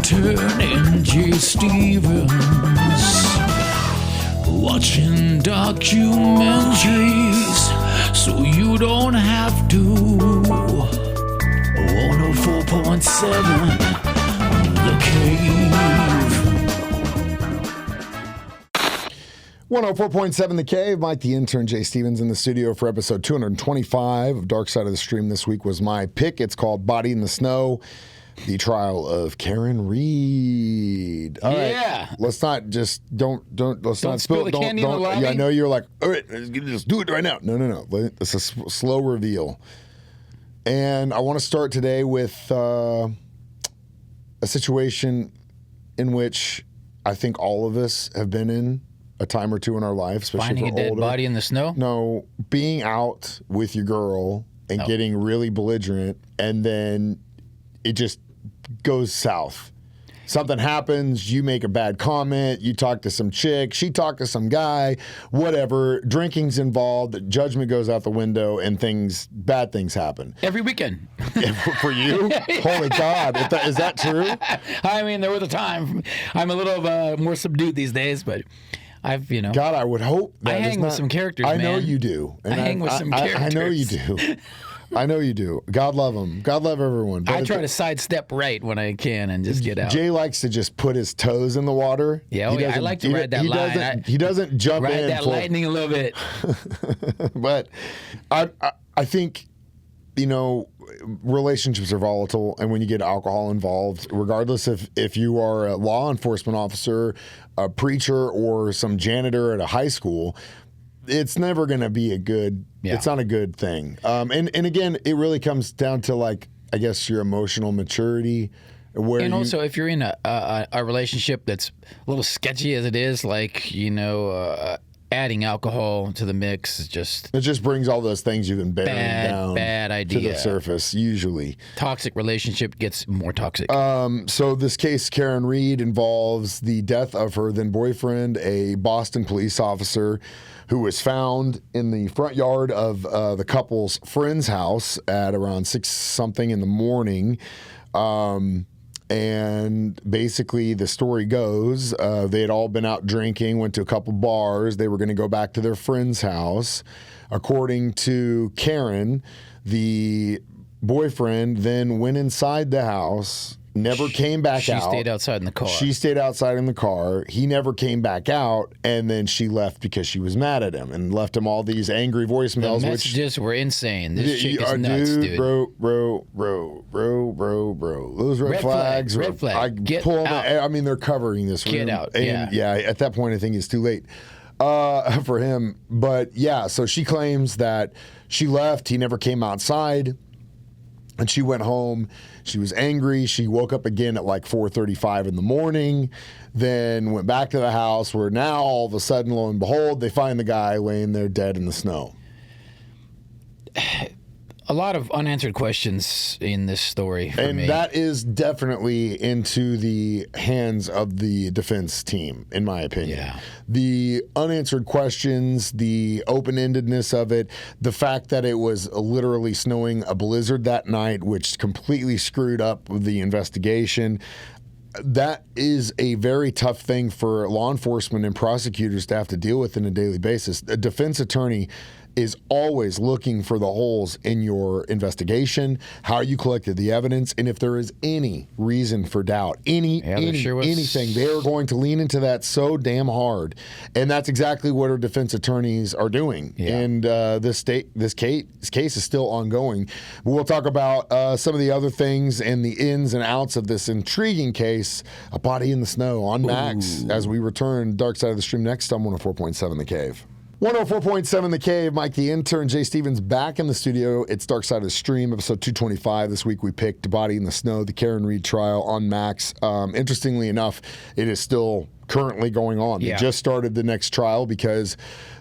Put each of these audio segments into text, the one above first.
Intern and J. Stevens, watching documentaries so you don't have to. 104.7 The Cave. 104.7 The Cave. Mike the Intern, Jay Stevens in the studio for episode 225 of Dark Side of the Stream. This week was my pick. It's called Body in the Snow, the trial of Karen Reed. All right. Let's not just let's not spill the candy in the lobby. Yeah, I know you're like, all right, let's just do it right now. No. It's a slow reveal. And I want to start today with a situation in which I think all of us have been in a time or two in our life, especially finding if we're a dead older. body in the snow? No, being out with your girl and getting really belligerent, and then it just goes south. Something happens, you make a bad comment, you talk to some chick, she talked to some guy, whatever, drinking's involved, judgment goes out the window, and bad things happen. Every weekend. For you? Holy God. Is that true? I mean, there was a time. I'm a little more subdued these days, but I've, God, I would hope that I hang with some characters, I know man. you do. And I hang with some characters. I know you do. I know you do. God love them. God love everyone. But I try to sidestep right when I can and just get out. Jay likes to just put his toes in the water. Yeah, I like to ride that line. He doesn't jump ride in. Ride that lightning a little bit. But I think, relationships are volatile, and when you get alcohol involved, regardless if you are a law enforcement officer, a preacher, or some janitor at a high school, it's never going to be it's not a good thing. And again, it really comes down to, like, I guess, your emotional maturity. Also, if you're in a relationship that's a little sketchy as it is, like, adding alcohol to the mix is it just brings all those things you've been burying down bad idea. to the surface, usually. Toxic relationship gets more toxic. So this case, Karen Reed, involves the death of her then boyfriend, a Boston police officer who was found in the front yard of the couple's friend's house at around 6-something in the morning. And basically, the story goes, they had all been out drinking, went to a couple bars. They were going to go back to their friend's house. According to Karen, the boyfriend then went inside the house, never came back out. She stayed outside in the car. She stayed outside in the car. He never came back out, and then she left because she was mad at him and left him all these angry voicemails. The messages were insane. This chick is nuts, dude. Bro. Those red flags. Red flag. Get out. I mean, they're covering this room. Get out. And at that point, I think it's too late for him. But yeah, so she claims that she left. He never came outside. And she went home. She was angry. She woke up again at like 4:35 in the morning, then went back to the house where now all of a sudden, lo and behold, they find the guy laying there dead in the snow. A lot of unanswered questions in this story for me. And that is definitely into the hands of the defense team, in my opinion. Yeah. The unanswered questions, the open-endedness of it, the fact that it was literally snowing a blizzard that night, which completely screwed up the investigation. That is a very tough thing for law enforcement and prosecutors to have to deal with on a daily basis. A defense attorney is always looking for the holes in your investigation, how you collected the evidence, and if there is any reason for doubt, anything, they are going to lean into that so damn hard. And that's exactly what our defense attorneys are doing. Yeah. And this case is still ongoing. We'll talk about some of the other things and the ins and outs of this intriguing case, A Body in the Snow, on Max, as we return Dark Side of the Stream next on 104.7 The Cave. 104.7 The Cave, Mike the Intern, Jay Stevens back in the studio. It's Dark Side of the Stream, episode 225. This week we picked Body in the Snow, the Karen Reed trial on Max. Interestingly enough, it is still currently going on. They just started the next trial because,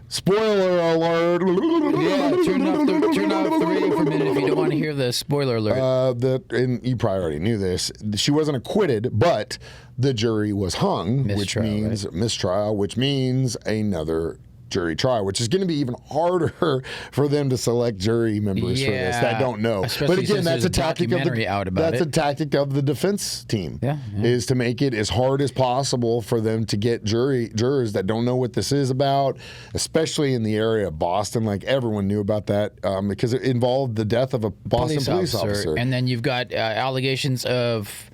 spoiler alert. Yeah, turn off the radio for a minute if you don't want to hear the spoiler alert. And you probably already knew this. She wasn't acquitted, but the jury was hung, mistrial, which means another jury trial, which is going to be even harder for them to select jury members for this that don't know. Especially But again, since that's there's a tactic of documentary out about that's a tactic of the defense team. Is to make it as hard as possible for them to get jurors that don't know what this is about, especially in the area of Boston. Like everyone knew about that because it involved the death of a Boston police officer. And then you've got allegations of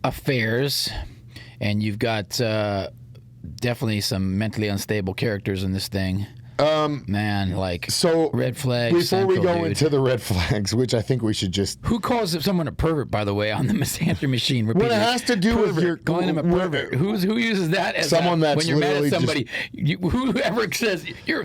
affairs, and you've got definitely some mentally unstable characters in this thing. Man, like red flags. Before we go into the red flags, which I think we should just. Who calls someone a pervert, by the way, on the misandry machine? Well, it has to do with your calling him a pervert. Who uses that as someone that's when you're mad at somebody? Just, whoever says you're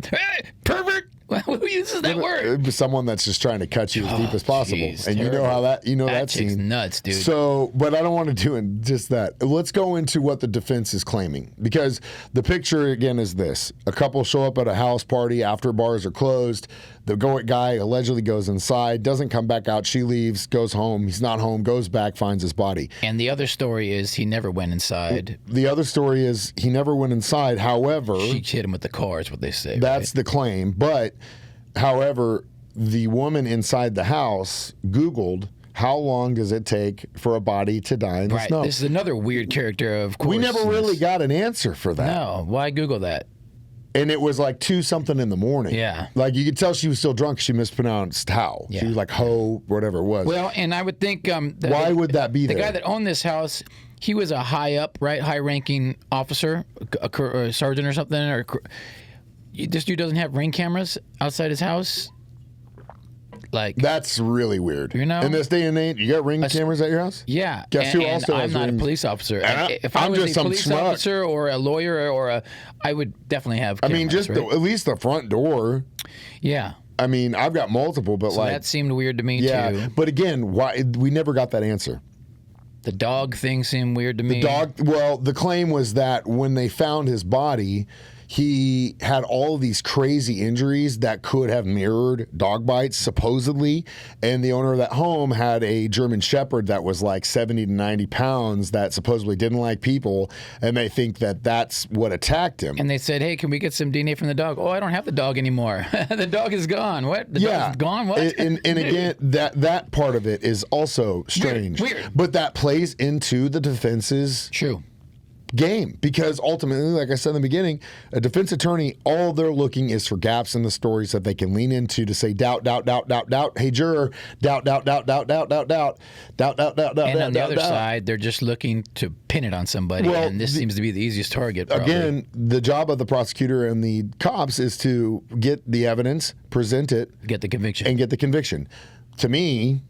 pervert. Well, who uses that word? Someone that's just trying to cut you as deep as possible, geez, and terrible. You know how that chick's scene nuts, dude. So, but I don't want to do just that. Let's go into what the defense is claiming, because the picture again is this: a couple show up at a house party after bars are closed. The guy allegedly goes inside, doesn't come back out. She leaves, goes home. He's not home. Goes back, finds his body. And the other story is he never went inside. The other story is he never went inside. However, she hit him with the car, is what they say. That's the claim. But, however, the woman inside the house Googled how long does it take for a body to die in the snow. This is another weird character, of course. We never really got an answer for that. No. Why Google that? And it was like 2-something in the morning. Yeah. Like you could tell she was still drunk. She mispronounced how. Yeah. She was like ho, whatever it was. Well, and I would think why would that be the there? guy that owned this house, he was a high-ranking officer, a sergeant or something. Or this dude doesn't have ring cameras outside his house. Like that's really weird. You know, in this day and age, you got ring cameras at your house? Yeah. Guess who also I'm has not rings? a police officer. If I'm I was just a some police schmuck. officer or a lawyer I would definitely have cameras, I mean, just right? at least the front door. Yeah. I mean, I've got multiple, but So that seemed weird to me too. But again, why we never got that answer. The dog thing seemed weird to me. The claim was that when they found his body, he had all of these crazy injuries that could have mirrored dog bites, supposedly. And the owner of that home had a German Shepherd that was like 70 to 90 pounds that supposedly didn't like people. And they think that that's what attacked him. And they said, hey, can we get some DNA from the dog? Oh, I don't have the dog anymore. The dog is gone. What? The dog's gone? What? And again, that part of it is also strange. Weird. But that plays into the defense's game, because ultimately, like I said in the beginning, a defense attorney, all they're looking is for gaps in the stories that they can lean into to say doubt. Hey, juror, doubt. And on the other side, they're just looking to pin it on somebody, and this seems to be the easiest target. Probably. Again, the job of the prosecutor and the cops is to get the evidence, present it, get the conviction, and get the conviction. To me,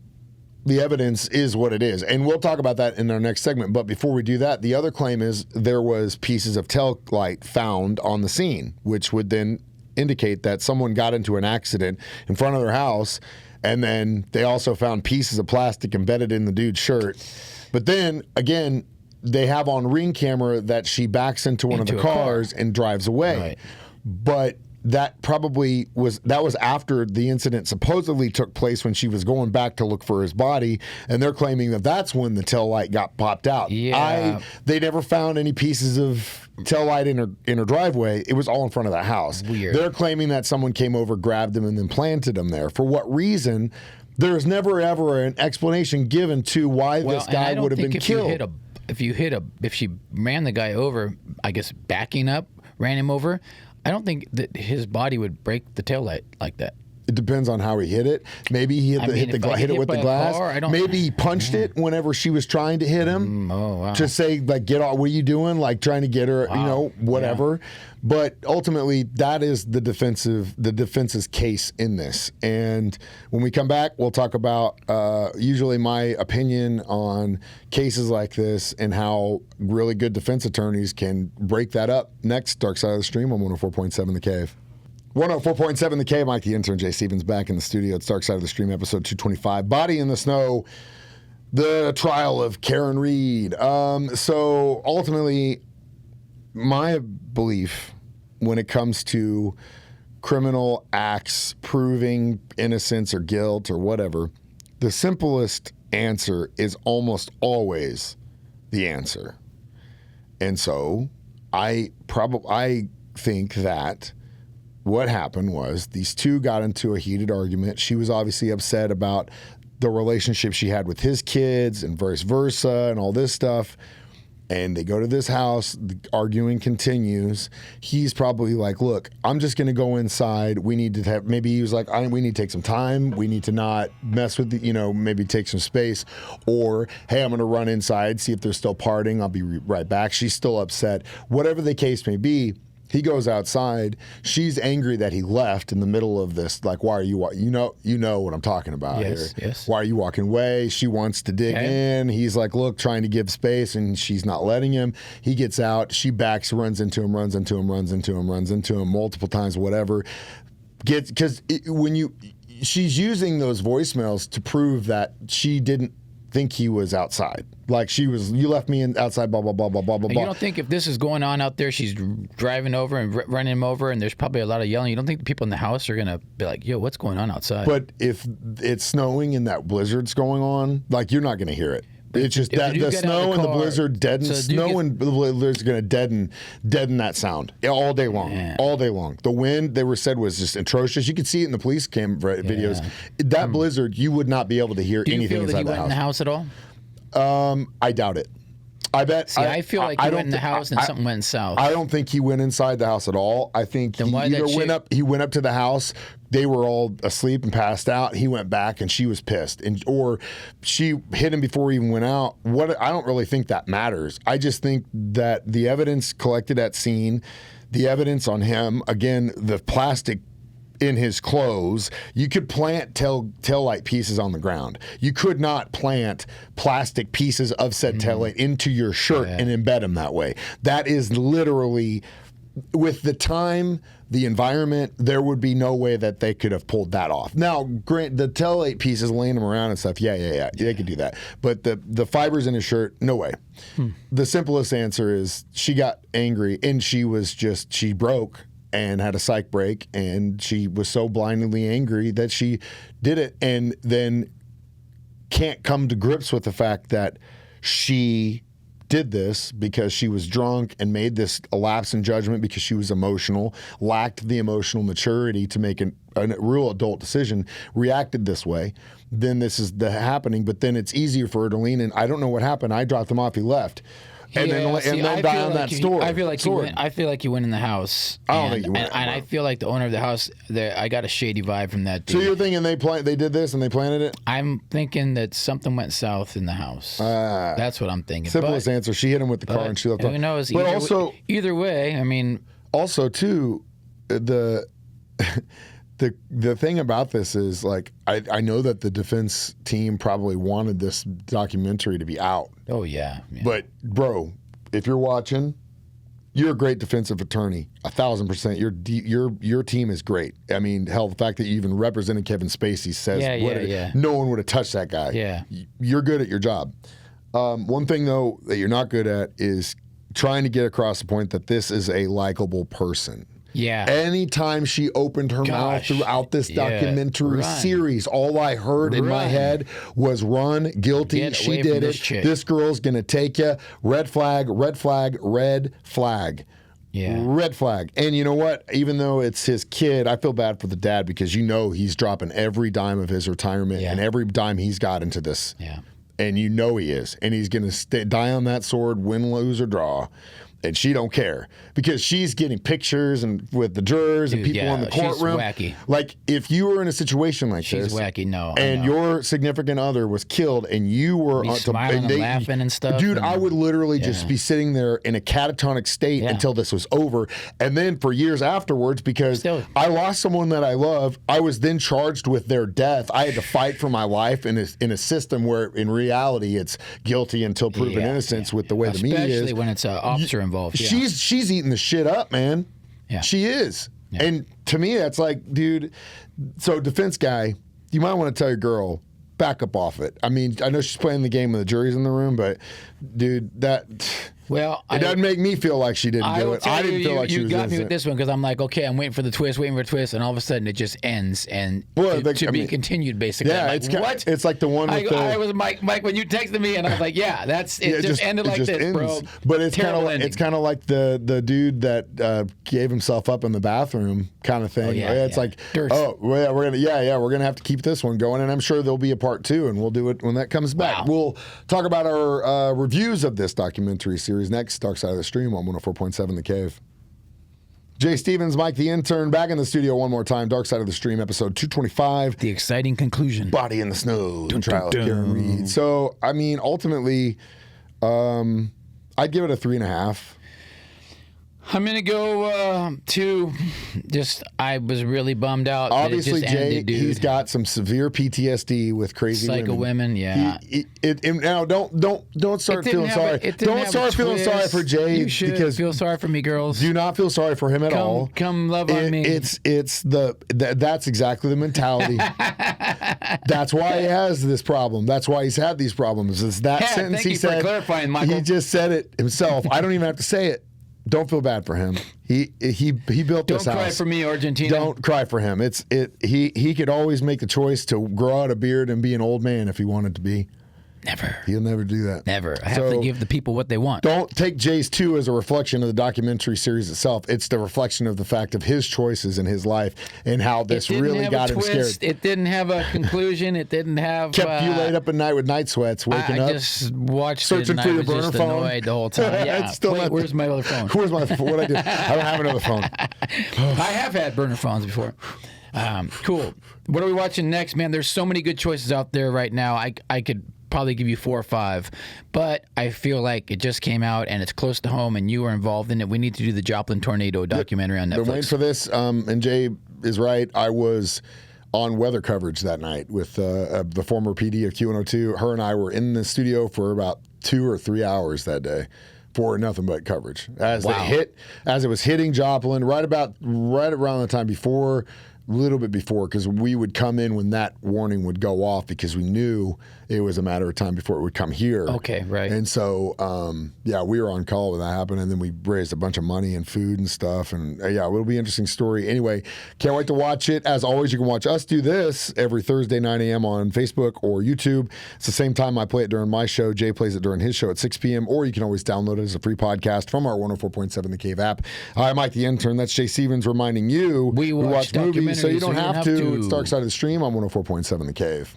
the evidence is what it is. And we'll talk about that in our next segment. But before we do that, the other claim is there was pieces of tail light found on the scene, which would then indicate that someone got into an accident in front of their house. And then they also found pieces of plastic embedded in the dude's shirt. But then, again, they have on ring camera that she backs into one of the cars and drives away. Right. But that probably was after the incident supposedly took place when she was going back to look for his body, and they're claiming that that's when the tail light got popped out. Yeah. They never found any pieces of tail light in her driveway. It was all in front of the house. Weird. They're claiming that someone came over, grabbed him, and then planted him there. For what reason? There's never ever an explanation given to why this guy would have been killed. If she ran the guy over, I guess backing up, ran him over, I don't think that his body would break the taillight like that. It depends on how he hit it. Maybe he hit it with the glass. Maybe he punched it whenever she was trying to hit him. Oh, wow. To say, like, get off, what are you doing? Like, trying to get her, whatever. Yeah. But ultimately, that is the defense's case in this. And when we come back, we'll talk about usually my opinion on cases like this and how really good defense attorneys can break that up. Next, Dark Side of the Stream on 104.7 The Cave. 104.7 The Cave, Mike the Intern, Jay Stevens back in the studio. It's Dark Side of the Stream, episode 225. Body in the Snow, the trial of Karen Reed. So ultimately, my belief when it comes to criminal acts, proving innocence or guilt or whatever, the simplest answer is almost always the answer. And so I think that what happened was these two got into a heated argument. She was obviously upset about the relationship she had with his kids and vice versa and all this stuff. And they go to this house, the arguing continues. He's probably like, look, I'm just going to go inside. We need to have, maybe he was like, we need to take some time. We need to not mess with maybe take some space. Or, hey, I'm going to run inside, see if they're still partying. I'll be right back. She's still upset. Whatever the case may be, he goes outside. She's angry that he left in the middle of this. Like, why are you? You know what I'm talking about here. Yes. Why are you walking away? She wants to dig in. He's like, look, trying to give space, and she's not letting him. He gets out. She backs, runs into him multiple times. Whatever. She's using those voicemails to prove that she didn't think he was outside. Like you left me outside, blah, blah, blah, blah, blah, blah, blah. You don't think if this is going on out there, she's driving over and running him over, and there's probably a lot of yelling, you don't think the people in the house are going to be like, yo, what's going on outside? But if it's snowing and that blizzard's going on, like, you're not going to hear it. It's just that the snow and the blizzard deadens. Snow and the blizzard's going to deaden that sound all day long. Yeah. All day long. The wind, said, was just atrocious. You could see it in the police cam videos. That blizzard, you would not be able to hear anything inside the house. Do you feel that he went in the house at all? I doubt it. I bet. See, I feel like he went in the house and something went south. I don't think he went inside the house at all. I think he went up to the house. They were all asleep and passed out. He went back and she was pissed, or she hit him before he even went out. I don't really think that matters. I just think that the evidence collected at scene, the evidence on him, again, the plastic in his clothes, you could plant taillight pieces on the ground. You could not plant plastic pieces of said taillight into your shirt and embed them that way. That is literally, with the time, the environment, there would be no way that they could have pulled that off. Now, grant the taillight pieces, laying them around and stuff, yeah, they could do that. But the fibers in his shirt, no way. The simplest answer is she got angry and she broke and had a psych break, and she was so blindly angry that she did it, and then can't come to grips with the fact that she did this because she was drunk and made this a lapse in judgment because she was emotional, lacked the emotional maturity to make a real adult decision, reacted this way. Then this is the happening, but then it's easier for her to lean in. I don't know what happened. I dropped him off. He left. And then die on that store. I feel like you went in the house. I don't think you went. And I feel like the owner of the house, I got a shady vibe from that dude. So you're thinking they did this and they planted it? I'm thinking that something went south in the house. That's what I'm thinking. Simplest answer. She hit him with the car and she left. Who knows? But either way, I mean. Also, too, the thing about this is, like, I know that the defense team probably wanted this documentary to be out. Oh, yeah. But, bro, if you're watching, you're a great defensive attorney, 1,000%. Your team is great. I mean, hell, the fact that you even represented Kevin Spacey says no one would have touched that guy. Yeah. You're good at your job. One thing, though, that you're not good at is trying to get across the point that this is a likable person. Yeah. Anytime she opened her mouth throughout this documentary series, all I heard in my head was run, guilty, she did it. This girl's going to take you. Red flag, red flag, red flag. Yeah. Red flag. And you know what? Even though it's his kid, I feel bad for the dad because he's dropping every dime of his retirement and every dime he's got into this. Yeah. And he is. And he's going to die on that sword, win, lose, or draw. And she don't care because she's getting pictures and with the jurors and people in the courtroom. She's wacky. Like, if you were in a situation like this, she's wacky. No, and your significant other was killed, and you were smiling and laughing and stuff. Dude, I would literally just be sitting there in a catatonic state until this was over, and then for years afterwards, because I lost someone that I love, I was then charged with their death. I had to fight for my life in a system where, in reality, it's guilty until proven innocence with the way the media is. Especially when it's an officer involved. Yeah. She's eating the shit up, man. Yeah. She is. Yeah. And to me, that's like, dude, so defense guy, you might want to tell your girl, back up off it. I mean, I know she's playing the game when the jury's in the room, but dude, Well, It doesn't make me feel like she didn't I do will it. tell I didn't feel like she was got me innocent. with this one because I'm like, okay, I'm waiting for the twist, and all of a sudden it just ends and Well, to be continued, basically. Yeah, I'm like, what? It's like the one with I was Mike when you texted me, and I was like, yeah, it just ended like this, bro. But it's kind Terrible of ending. it's kind of like the dude that gave himself up in the bathroom kind of thing. It's like, Dirt. oh, well, we're gonna have to keep this one going, and I'm sure there'll be a part 2, and we'll do it when that comes back. Wow. We'll talk about our reviews of this documentary series next. Dark Side of the Stream on 104.7 The Cave. Jay Stevens, Mike the Intern, back in the studio one more time. Dark Side of the Stream, episode 225. The exciting conclusion. Body in the Snow. Trial of Karen Reed. So, I mean, ultimately, I'd give it a 3.5. I'm gonna go 2. I was really bummed out. Obviously, that it just Jay, ended, dude. he's got some severe PTSD with crazy Psycho women, yeah. Now, don't start feeling sorry. Don't start feeling sorry for Jay. You should because feel sorry for me, girls. do not feel sorry for him at all. Come love on me. That's exactly the mentality. That's why he has this problem. That's why he's had these problems. It's that sentence thank he you said. for clarifying, Michael. He just said it himself. I don't even have to say it. Don't feel bad for him. He built this house. Don't cry for me, Argentina. Don't cry for him. He could always make the choice to grow out a beard and be an old man if he wanted to be. Never. He'll never do that. Never. I have to give the people what they want. Don't take Jay's 2 as a reflection of the documentary series itself. It's the reflection of the fact of his choices in his life and how this really got him scared. It didn't have a conclusion. It didn't have. Kept you laid up at night with night sweats, waking up. I just watched searching it for and your I was burner just phone. annoyed the whole time. Yeah. It's still Wait, not- where's my other phone? Where's my phone? What I do? I don't have another phone. I have had burner phones before. Cool. What are we watching next, man? There's so many good choices out there right now. I could probably give you 4 or 5, but I feel like it just came out and it's close to home and you were involved in it. We need to do the Joplin Tornado documentary on Netflix. Been waiting for this, and Jay is right. I was on weather coverage that night with the former PD of Q102. Her and I were in the studio for about 2 or 3 hours that day for nothing but coverage. As it was hitting Joplin, right around the time before, a little bit before, because we would come in when that warning would go off because we knew it was a matter of time before it would come here. Okay, right. And so, we were on call when that happened, and then we raised a bunch of money and food and stuff, and it'll be an interesting story. Anyway, can't wait to watch it. As always, you can watch us do this every Thursday, 9 a.m. on Facebook or YouTube. It's the same time I play it during my show. Jay plays it during his show at 6 p.m., or you can always download it as a free podcast from our 104.7 The Cave app. I'm Mike the Intern. That's Jay Stevens reminding you we watch movies so you don't have to. to. It's Dark Side of the Stream on 104.7 The Cave.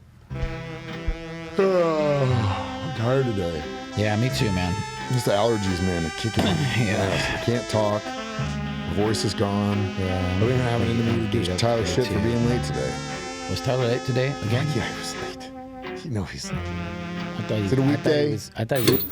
I'm tired today. Yeah, me too, man. Just the allergies, man, are kicking in. Yeah. I can't talk. My voice is gone. Yeah. I don't even have an interview to do Tyler shit for being late today. Was Tyler late today again? Yeah, he was late. You know he's late. I thought Is it a weekday? I thought he was.